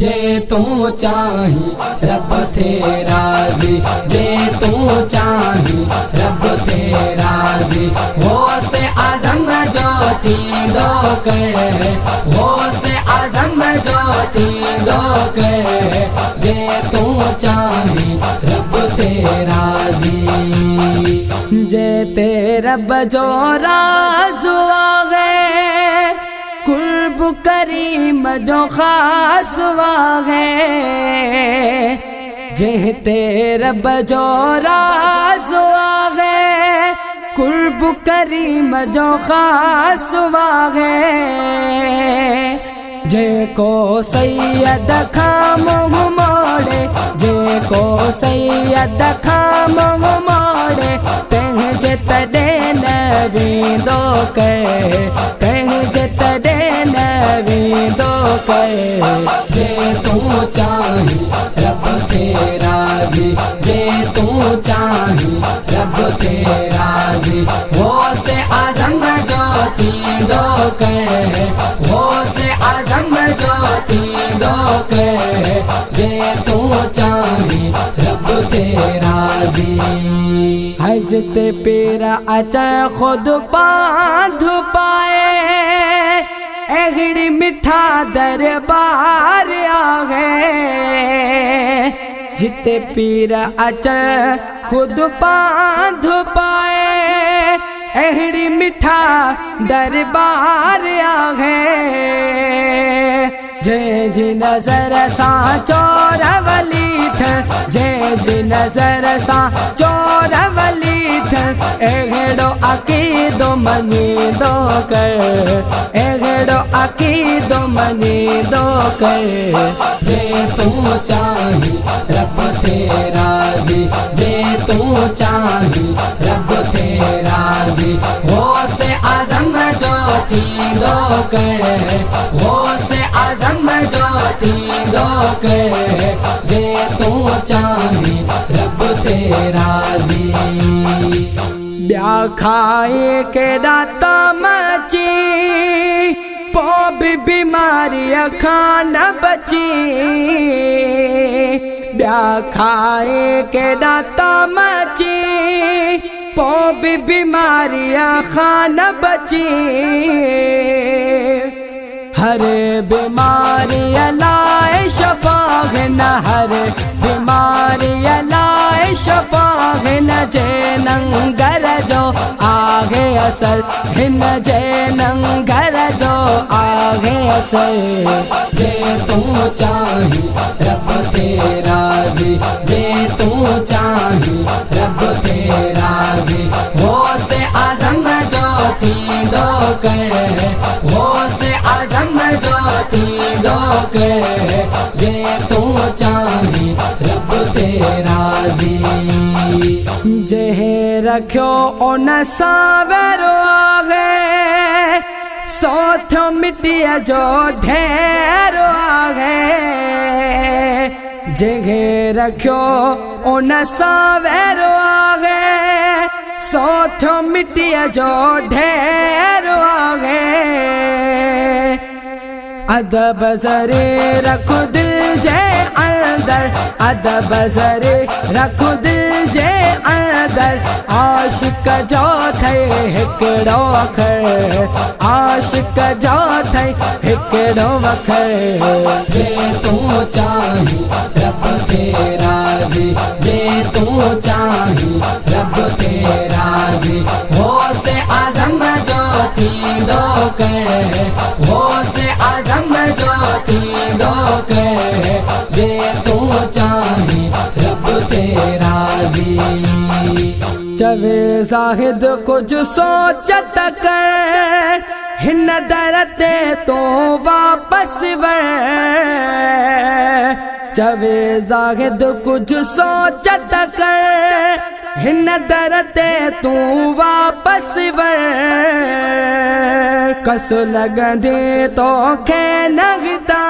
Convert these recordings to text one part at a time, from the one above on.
जे तू चाही रब थे राजी, जे तू चाही रब थे राजी। हो से आज़म जो थी दो कहे, हो से आज़म जो थी दो कहे, जे तू चाही रब थे राजी। जे ते रब जो राज़ वागे, कुर्ब करीम जो खास वागे, जे ते रब जो राज़ वागे, कुर्ब करीम जो खास वागे। जे को सैयद खाम मोड़े, जे को सैयद खाम मोड़े, तह जे तड़े नबी दो कहे, तह जे तड़े नबी दो कहे। जे तू चाही रब थे राजी, जे तू चाही रब थे राजी। हो से आज़म जो थी दो कहे, हो से आज़म जो थी दो कहे, जे तू चाही रब थे राजी। हज ते पेरा अचा खुद बांध पाए, एगड़ी मिठा दरबार आ गए। जिते पीर अचा खुद बांध पाए, एहड़ी मिठा दरबार आ गए। जय जी नजर सा चोरवली थ, जय जी नजर सा चोरवली थ, एगड़ो अकीदो मनी दो कर, एगड़ो अकीदो मनी दो कर। जे तू चाही रब थे राजी, जे तू चाही रब थे राजी। हो से आज़म जो थी दो कहे, हो से आज़म जो थी दो कहे, जे तू चाही रब थे राजी। ब्या खाए के दाता मची, पो भी बीमारी खान बची। ब्या खाए के दाता मची, पो भी बीमारियां खान बची। हर बीमारी लाए शफा है न, हर बीमारी लाए शफा है न। जे नंगर जो आगे असर है न, जे नंगर जो आगे असर। जे तू चाही रब थे राजी, जे तू चाही रब थे राजी। हो से आज़म जो थी दो कहे, हो से आज़म जो थी दो कहे, जे तू चाही रब थे राजी। जे रखियो उन सावेरो आगे, सोथो मिट्टीअ जो ढेरो आगे। जे रखियो उन सावेरो आगे, सोथो मिट्टीअ जो ढेरो आगे। अदब ज़रे रखो दिल जे अंदर, अदब ज़रे रखो दिल जे अंदर। आशिक जो थे हिकड़ो अखर, आशिक जो थे हिकड़ो अखर। जे तू चाही रब थे राजी, जे तू चाही रब थे राजी। हो से आज़म जो थी दो कहे, हो से आज़म जो थी दो कहे, जे तू चाही रब थे राजी। चवे ज़ाहिद कुछ सोचत कर, हिन दर ते तो वापस वर। चवे ज़ाहिद कुछ सोचत कर, हिन दर ते तू वापस वर। कसो लगंदे तोखे नगता,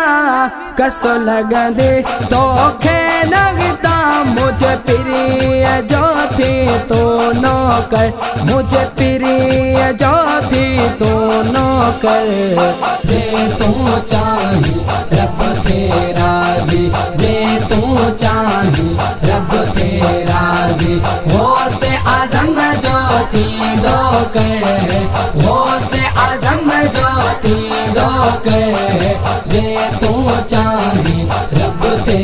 कसो लगंदे तोखे नगता। मुझे प्रिय जो थी तो नौकर, मुझे प्रिय जो थी तो नौकर। जे तू चाही रब थे राजी, जे तू चाही रब थे राजी। हो से आजम जो थी दो कहे, हो से आजम जो थी दो कहे, जे तू चाही रब थे